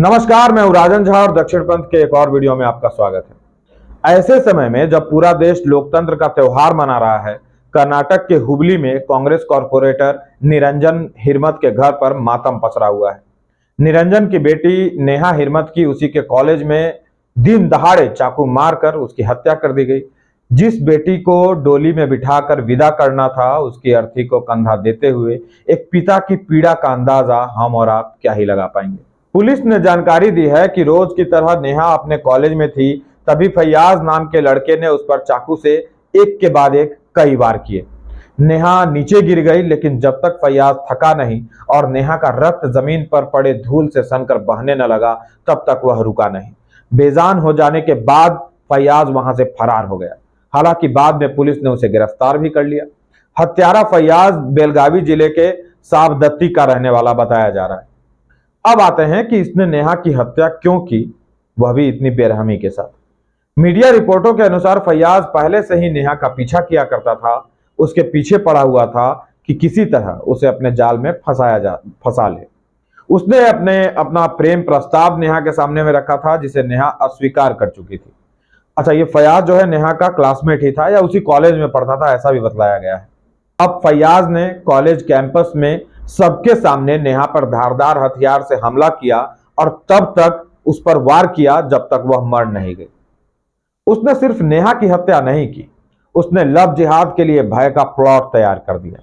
नमस्कार, मैं हूं राजन झा और दक्षिण पंथ के एक और वीडियो में आपका स्वागत है। ऐसे समय में जब पूरा देश लोकतंत्र का त्योहार मना रहा है, कर्नाटक के हुबली में कांग्रेस कॉर्पोरेटर निरंजन हिरमत के घर पर मातम पसरा हुआ है। निरंजन की बेटी नेहा हिरमत की उसी के कॉलेज में दिन दहाड़े चाकू मारकर उसकी हत्या कर दी गई। जिस बेटी को डोली में बिठाकर विदा करना था, उसकी अर्थी को कंधा देते हुए एक पिता की पीड़ा का अंदाजा हम और आप क्या ही लगा पाएंगे। पुलिस ने जानकारी दी है कि रोज की तरह नेहा अपने कॉलेज में थी, तभी फैयाज नाम के लड़के ने उस पर चाकू से एक के बाद एक कई वार किए। नेहा नीचे गिर गई, लेकिन जब तक फैयाज थका नहीं और नेहा का रक्त जमीन पर पड़े धूल से सनकर बहने न लगा, तब तक वह रुका नहीं। बेजान हो जाने के बाद फैयाज वहां से फरार हो गया। हालांकि बाद में पुलिस ने उसे गिरफ्तार भी कर लिया। हत्यारा फैयाज बेलगावी जिले के साबदत्ती का रहने वाला बताया जा रहा है। अब आते हैं कि इसने नेहा की हत्या क्यों की, वह भी इतनी बेरहमी के साथ। मीडिया रिपोर्टों के अनुसार फैयाज पहले से ही नेहा का पीछा किया करता था। उसके पीछे पड़ा हुआ था कि किसी तरह उसे अपने जाल में फंसा ले। उसने अपना प्रेम प्रस्ताव नेहा के सामने में रखा था, जिसे नेहा अस्वीकार कर चुकी थी। अच्छा, ये फैयाज जो है नेहा का क्लासमेट ही था या उसी कॉलेज में पढ़ता था, ऐसा भी बतलाया गया है। अब फैयाज ने कॉलेज कैंपस में सबके सामने नेहा पर धारदार हथियार से हमला किया और तब तक उस पर वार किया जब तक वह मर नहीं गई। उसने सिर्फ नेहा की हत्या नहीं की, उसने लव जिहाद के लिए भय का प्लॉट तैयार कर दिया।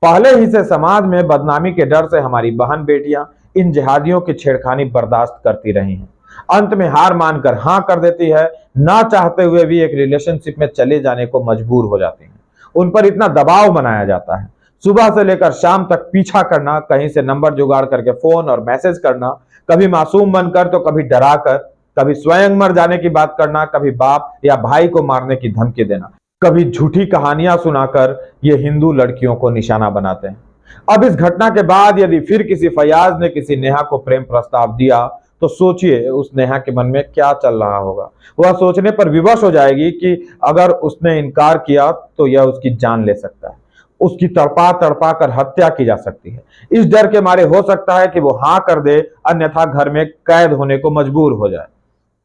पहले ही से समाज में बदनामी के डर से हमारी बहन बेटियां इन जिहादियों की छेड़खानी बर्दाश्त करती रही हैं। अंत में हार मानकर हां कर देती है, ना चाहते हुए भी एक रिलेशनशिप में चले जाने को मजबूर हो जाती हैं। उन पर इतना दबाव बनाया जाता है, सुबह से लेकर शाम तक पीछा करना, कहीं से नंबर जुगाड़ करके फोन और मैसेज करना, कभी मासूम बनकर तो कभी डराकर, कभी स्वयं मर जाने की बात करना, कभी बाप या भाई को मारने की धमकी देना, कभी झूठी कहानियां सुनाकर ये हिंदू लड़कियों को निशाना बनाते हैं। अब इस घटना के बाद यदि फिर किसी फैयाज ने किसी नेहा को प्रेम प्रस्ताव दिया, तो सोचिए उस नेहा के मन में क्या चल रहा होगा। वह सोचने पर विवश हो जाएगी कि अगर उसने इनकार किया तो यह उसकी जान ले सकता है, उसकी तड़पा तड़पा कर हत्या की जा सकती है। इस डर के मारे हो सकता है कि वो हां कर दे, अन्यथा घर में कैद होने को मजबूर हो जाए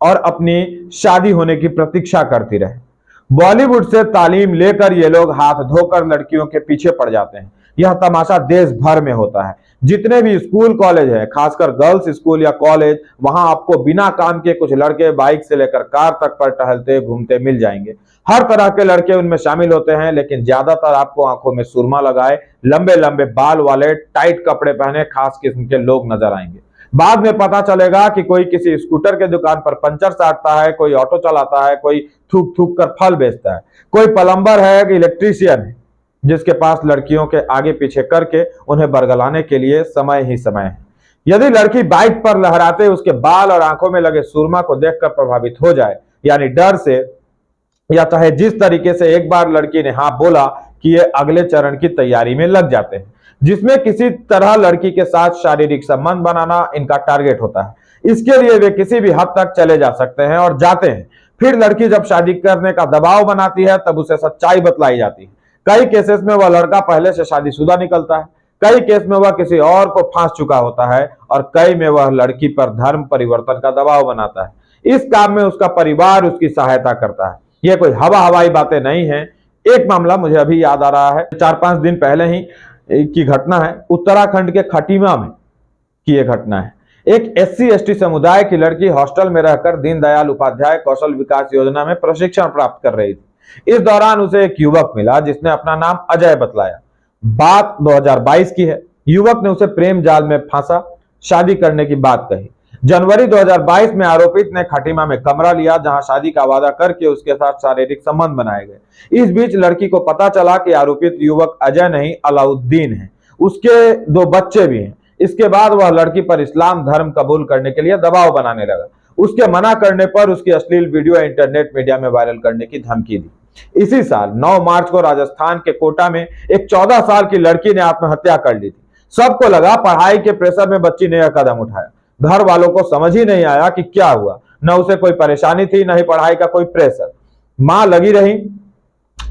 और अपनी शादी होने की प्रतीक्षा करती रहे। बॉलीवुड से तालीम लेकर ये लोग हाथ धोकर लड़कियों के पीछे पड़ जाते हैं। यह तमाशा देश भर में होता है। जितने भी स्कूल कॉलेज है, खासकर गर्ल्स स्कूल या कॉलेज, वहां आपको बिना काम के कुछ लड़के बाइक से लेकर कार तक पर टहलते घूमते मिल जाएंगे। हर तरह के लड़के उनमें शामिल होते हैं, लेकिन ज्यादातर आपको आंखों में सुरमा लगाए, लंबे लंबे बाल वाले, टाइट कपड़े पहने खास किस्म के लोग नजर आएंगे। बाद में पता चलेगा कि कोई किसी स्कूटर के दुकान पर पंचर साटता है, कोई ऑटो चलाता है, कोई थूक थूक कर फल बेचता है, कोई प्लम्बर है कि इलेक्ट्रीशियन है, जिसके पास लड़कियों के आगे पीछे करके उन्हें बरगलाने के लिए समय ही समय है। यदि लड़की बाइक पर लहराते उसके बाल और आंखों में लगे सुरमा को देखकर प्रभावित हो जाए, यानी डर से, या चाहे जिस तरीके से एक बार लड़की ने हाँ बोला कि ये अगले चरण की तैयारी में लग जाते हैं, जिसमें किसी तरह लड़की के साथ शारीरिक संबंध बनाना इनका टारगेट होता है। इसके लिए वे किसी भी हद तक चले जा सकते हैं और जाते हैं। फिर लड़की जब शादी करने का दबाव बनाती है, तब उसे सच्चाई बतलाई जाती है। कई केसेस में वह लड़का पहले से शादीशुदा निकलता है, कई केस में वह किसी और को फांस चुका होता है और कई में वह लड़की पर धर्म परिवर्तन का दबाव बनाता है। इस काम में उसका परिवार उसकी सहायता करता है। ये कोई हवाई बातें नहीं है। एक मामला मुझे अभी याद आ रहा है, 4-5 दिन पहले ही की घटना है। उत्तराखंड के खटीमा में की यह घटना है। एक SC/ST समुदाय की लड़की हॉस्टल में रहकर दीनदयाल उपाध्याय कौशल विकास योजना में प्रशिक्षण प्राप्त कर रही थी। इस दौरान उसे एक युवक मिला जिसने अपना नाम अजय बतलाया। बात 2022 की है। युवक ने उसे प्रेम जाल में फांसा, शादी करने की बात कही। जनवरी 2022 में आरोपित ने खटीमा में कमरा लिया, जहां शादी का वादा करके उसके साथ शारीरिक संबंध बनाए गए। इस बीच लड़की को पता चला कि आरोपित युवक अजय नहीं अलाउद्दीन है, उसके 2 बच्चे भी हैं। इसके बाद वह लड़की पर इस्लाम धर्म कबूल करने के लिए दबाव बनाने लगा। उसके मना करने पर उसकी अश्लील वीडियो इंटरनेट मीडिया में वायरल करने की धमकी दी। इसी साल 9 मार्च को राजस्थान के कोटा में एक 14 साल की लड़की ने आत्महत्या कर ली थी। सबको लगा पढ़ाई के प्रेशर में बच्ची ने यह कदम उठाया। घर वालों को समझ ही नहीं आया कि क्या हुआ। न उसे कोई परेशानी थी, न ही पढ़ाई का कोई प्रेशर। मां लगी रही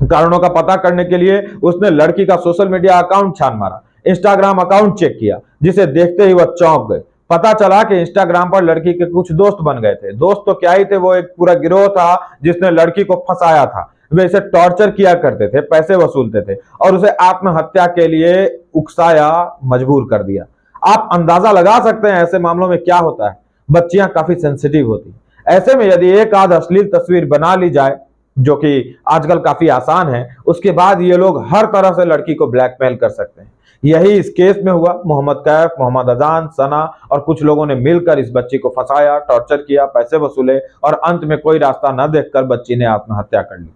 कारणों का पता करने के लिए। उसने लड़की का सोशल मीडिया अकाउंट छान मारा, इंस्टाग्राम अकाउंट चेक किया, जिसे देखते ही वह चौंक गए। पता चला कि इंस्टाग्राम पर लड़की के कुछ दोस्त बन गए थे। दोस्त तो क्या ही थे, वो एक पूरा गिरोह था जिसने लड़की को फंसाया था। वे इसे टॉर्चर किया करते थे, पैसे वसूलते थे और उसे आत्महत्या के लिए उकसाया, मजबूर कर दिया। आप अंदाजा लगा सकते हैं ऐसे मामलों में क्या होता है। बच्चियां काफी सेंसिटिव होती हैं। ऐसे में यदि एक आध अश्लील तस्वीर बना ली जाए, जो कि आजकल काफी आसान है, उसके बाद ये लोग हर तरह से लड़की को ब्लैकमेल कर सकते हैं। यही इस केस में हुआ। मोहम्मद कैफ, मोहम्मद अजान, सना और कुछ लोगों ने मिलकर इस बच्ची को फंसाया, टॉर्चर किया, पैसे वसूले और अंत में कोई रास्ता न देखकर बच्ची ने आत्महत्या कर ली।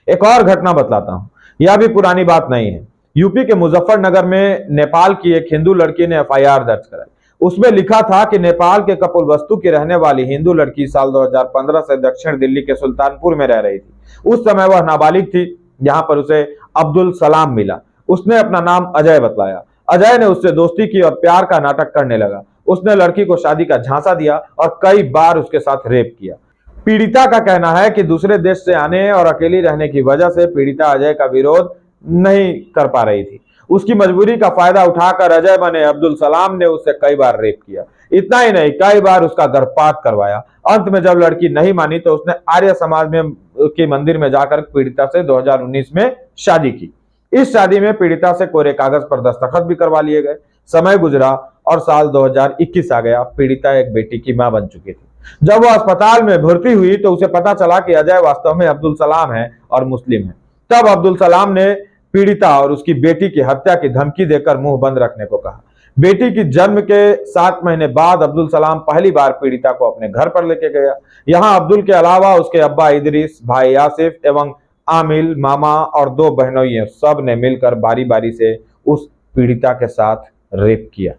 एक और घटना बतलाता हूं, यह भी पुरानी बात नहीं है। यूपी के मुजफ्फरनगर में नेपाल की एक हिंदू लड़की ने एफआईआर दर्ज कराई। उसमें लिखा था कि नेपाल के कपुलवस्तु की रहने वाली हिंदू लड़की साल 2015 से दक्षिण दिल्ली के सुल्तानपुर में रह रही थी। उस समय वह नाबालिग थी। यहाँ पर उसे अब्दुल सलाम मिला। उसने अपना नाम अजय बतलाया। अजय ने उससे दोस्ती की और प्यार का नाटक करने लगा। उसने लड़की को शादी का झांसा दिया और कई बार उसके साथ रेप किया। पीड़िता का कहना है कि दूसरे देश से आने और अकेली रहने की वजह से पीड़िता अजय का विरोध नहीं कर पा रही थी। उसकी मजबूरी का फायदा उठाकर अजय बने अब्दुल सलाम ने उससे कई बार रेप किया। इतना ही नहीं, कई बार उसका गर्भपात करवाया। अंत में जब लड़की नहीं मानी तो उसने आर्य समाज में के मंदिर में जाकर पीड़िता से 2019 में शादी की। इस शादी में पीड़िता से कोरे कागज पर दस्तखत भी करवा लिए गए। समय गुजरा और साल 2021 आ गया। पीड़िता एक बेटी की मां बन चुकी थी। जब वो अस्पताल में भर्ती हुई तो उसे पता चला कि अजय वास्तव में अब्दुल सलाम है और मुस्लिम है। तब अब्दुल सलाम ने पीड़िता और उसकी बेटी की हत्या की धमकी देकर मुंह बंद रखने को कहा। बेटी की जन्म के 7 महीने बाद अब्दुल सलाम पहली बार पीड़िता को अपने घर पर लेके गया। यहाँ अब्दुल के अलावा उसके अब्बा इदरीस, भाई यासिफ एवं आमिल, मामा और 2 बहनोई सब ने मिलकर बारी बारी से उस पीड़िता के साथ रेप किया।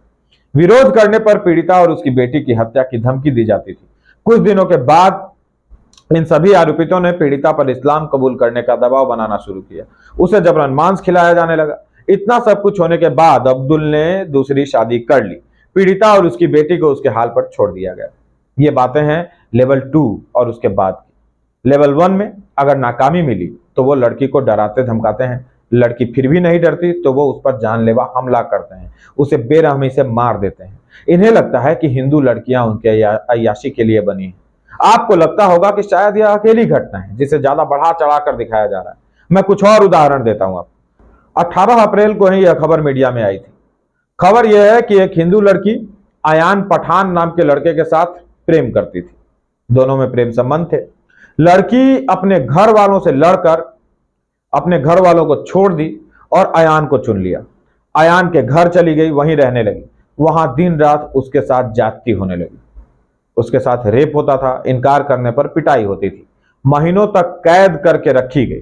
विरोध करने पर पीड़िता और उसकी बेटी की हत्या की धमकी दी जाती थी। कुछ दिनों के बाद इन सभी आरोपितों ने पीड़िता पर इस्लाम कबूल करने का दबाव बनाना शुरू किया। उसे जबरन मांस खिलाया जाने लगा। इतना सब कुछ होने के बाद अब्दुल ने दूसरी शादी कर ली। पीड़िता और उसकी बेटी को उसके हाल पर छोड़ दिया गया। ये बातें हैं लेवल 2 और उसके बाद की। लेवल 1 में अगर नाकामी मिली तो वो लड़की को डराते धमकाते हैं। लड़की फिर भी नहीं डरती तो वो उस पर जानलेवा हमला करते हैं, उसे बेरहमी से मार देते हैं। इन्हें लगता है कि हिंदू लड़कियां उनके अय्याशी के लिए बनी हैं। आपको लगता होगा कि शायद यह अकेली घटना है जिसे ज्यादा बढ़ा चढ़ा कर दिखाया जा रहा है। मैं कुछ और उदाहरण देता हूं आपको। 18 अप्रैल को ही यह खबर मीडिया में आई थी। खबर यह है कि एक हिंदू लड़की आयान पठान नाम के लड़के के साथ प्रेम करती थी। दोनों में प्रेम संबंध थे। लड़की अपने घर वालों से लड़कर अपने घर वालों को छोड़ दी और आयान को चुन लिया। आयान के घर चली गई, वहीं रहने लगी। वहां दिन रात उसके साथ जाती होने लगी। उसके साथ रेप होता था। इनकार करने पर पिटाई होती थी। महीनों तक कैद करके रखी गई।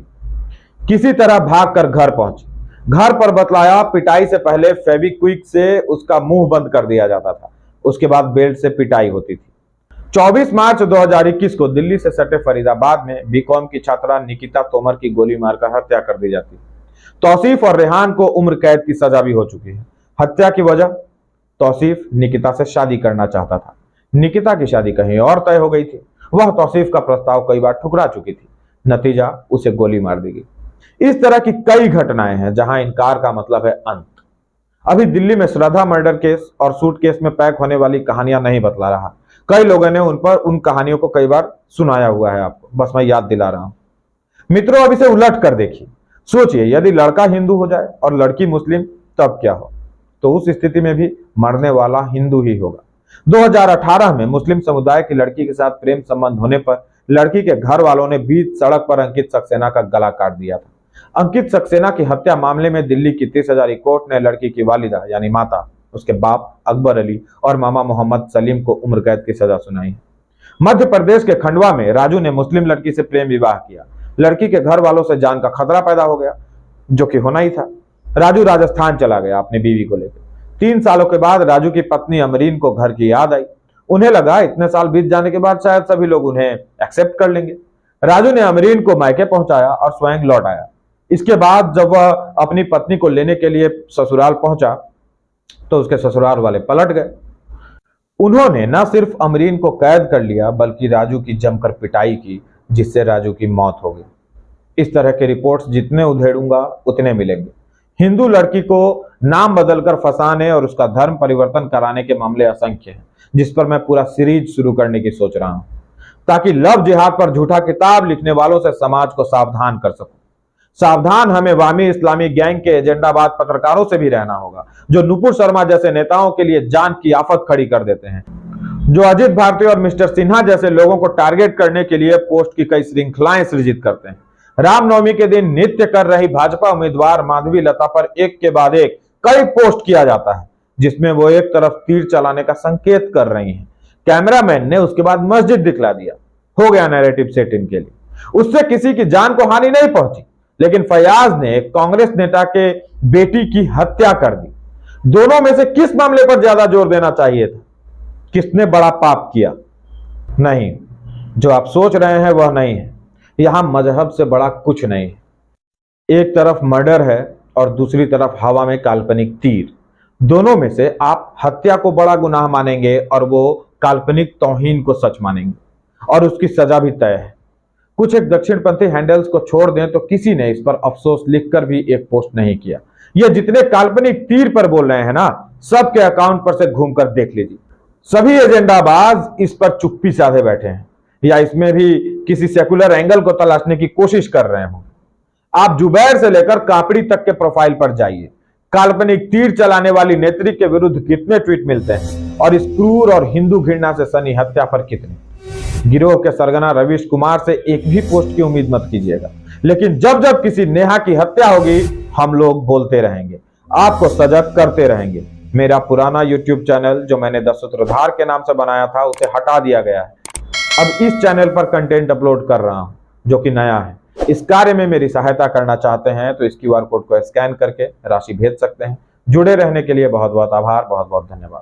किसी तरह भागकर घर पहुंची। घर पर बतलाया पिटाई से पहले फेविक्विक से उसका मुंह बंद कर दिया जाता था। उसके बाद बेल्ट से पिटाई होती थी। 24 मार्च 2021 को दिल्ली से सटे फरीदाबाद में बीकॉम की छात्रा निकिता तोमर की गोली मारकर हत्या कर दी जाती है। तौसीफ और रेहान को उम्र कैद की सजा भी हो चुकी है। हत्या की वजह, तौसीफ निकिता से शादी करना चाहता था। निकिता की शादी कहीं और तय हो गई थी। वह तौसीफ का प्रस्ताव कई बार ठुकरा चुकी थी। नतीजा, उसे गोली मार दी गई। इस तरह की कई घटनाएं हैं जहां इनकार का मतलब है अंत। अभी दिल्ली में श्रद्धा मर्डर केस और सूटकेस में पैक होने वाली कहानियां नहीं बतला रहा। कई लोगों ने उन कहानियों को कई बार सुनाया हुआ है आपको, बस मैं याद दिला रहा हूं। मित्रों, अब इसे उलट कर देखिए। सोचिए, यदि लड़का हिंदू हो जाए और लड़की मुस्लिम, तब क्या हो? तो उस स्थिति में भी मरने वाला हिंदू ही होगा। 2018 में मुस्लिम समुदाय की लड़की के साथ प्रेम संबंध होने पर लड़की के घर वालों ने बीच सड़क पर अंकित सक्सेना का गला काट दिया था। अंकित सक्सेना की हत्या मामले में दिल्ली की 30 हजारी कोर्ट ने लड़की की वालिदा यानी माता, उसके बाप अकबर अली और मामा मोहम्मद सलीम को उम्र कैद की सजा सुनाई है। मध्य प्रदेश के खंडवा में राजू ने मुस्लिम लड़की से प्रेम विवाह किया। लड़की के घर वालों से जान का खतरा पैदा हो गया, जो कि होना ही था। राजू राजस्थान चला गया अपनी बीवी को लेकर। 3 सालों के बाद राजू की पत्नी अमरीन को घर की याद आई। उन्हें लगा इतने साल बीत जाने के बाद शायद सभी लोग उन्हें एक्सेप्ट कर लेंगे। राजू ने अमरीन को मायके पहुंचाया और स्वयं लौट आया। इसके बाद जब वह अपनी पत्नी को लेने के लिए ससुराल पहुंचा तो उसके ससुराल वाले पलट गए। उन्होंने न सिर्फ अमरीन को कैद कर लिया बल्कि राजू की जमकर पिटाई की, जिससे राजू की मौत हो गई। इस तरह के रिपोर्ट्स जितने उधेड़ूंगा उतने मिलेंगे। हिंदू लड़की को नाम बदलकर फंसाने और उसका धर्म परिवर्तन कराने के मामले असंख्य हैं। जिस पर मैं पूरा सीरीज शुरू करने की सोच रहा हूं, ताकि लव जिहाद पर झूठा किताब लिखने वालों से समाज को सावधान कर सकूं। सावधान हमें वामी इस्लामी गैंग के एजेंडाबाज पत्रकारों से भी रहना होगा, जो नुपुर शर्मा जैसे नेताओं के लिए जान की आफत खड़ी कर देते हैं, जो अजित भारती और मिस्टर सिन्हा जैसे लोगों को टारगेट करने के लिए पोस्ट की कई श्रृंखलाएं सृजित करते हैं। रामनवमी के दिन नित्य कर रही भाजपा उम्मीदवार माधवी लता पर एक के बाद एक कई पोस्ट किया जाता है, जिसमें वो एक तरफ तीर चलाने का संकेत कर रही हैं। कैमरामैन ने उसके बाद मस्जिद दिखला दिया। हो गया नैरेटिव सेट इनके लिए। उससे किसी की जान को हानि नहीं पहुंची, लेकिन फयाज ने कांग्रेस नेता के बेटी की हत्या कर दी। दोनों में से किस मामले पर ज्यादा जोर देना चाहिए था? किसने बड़ा पाप किया? नहीं, जो आप सोच रहे हैं वह नहीं है। यहां मजहब से बड़ा कुछ नहीं है। एक तरफ मर्डर है और दूसरी तरफ हवा में काल्पनिक तीर। दोनों में से आप हत्या को बड़ा गुनाह मानेंगे और वो काल्पनिक तौहीन को सच मानेंगे, और उसकी सजा भी तय है। कुछ एक दक्षिणपंथी हैंडल्स को छोड़ दें तो किसी ने इस पर अफसोस लिखकर भी एक पोस्ट नहीं किया। ये जितने काल्पनिक तीर पर बोल रहे हैं ना, सबके अकाउंट पर से घूमकर देख लीजिए। सभी एजेंडाबाज इस पर चुप्पी साधे बैठे हैं, या इसमें भी किसी सेकुलर एंगल को तलाशने की कोशिश कर रहे हों। आप जुबैर से लेकर कापड़ी तक के प्रोफाइल पर जाइए। काल्पनिक तीर चलाने वाली नेत्री के विरुद्ध कितने ट्वीट मिलते हैं, और इस क्रूर और हिंदू घृणा से सनी हत्या पर कितने। गिरोह के सरगना रवीश कुमार से एक भी पोस्ट की उम्मीद मत कीजिएगा, लेकिन जब जब किसी नेहा की हत्या होगी, हम लोग बोलते रहेंगे, आपको सजग करते रहेंगे। मेरा पुराना YouTube चैनल जो मैंने 10 सूत्रधार के नाम से बनाया था, उसे हटा दिया गया है। अब इस चैनल पर कंटेंट अपलोड कर रहा हूं, जो कि नया है। इस कार्य में मेरी सहायता करना चाहते हैं तो इस QR कोड को स्कैन करके राशि भेज सकते हैं। जुड़े रहने के लिए बहुत बहुत आभार, बहुत बहुत धन्यवाद।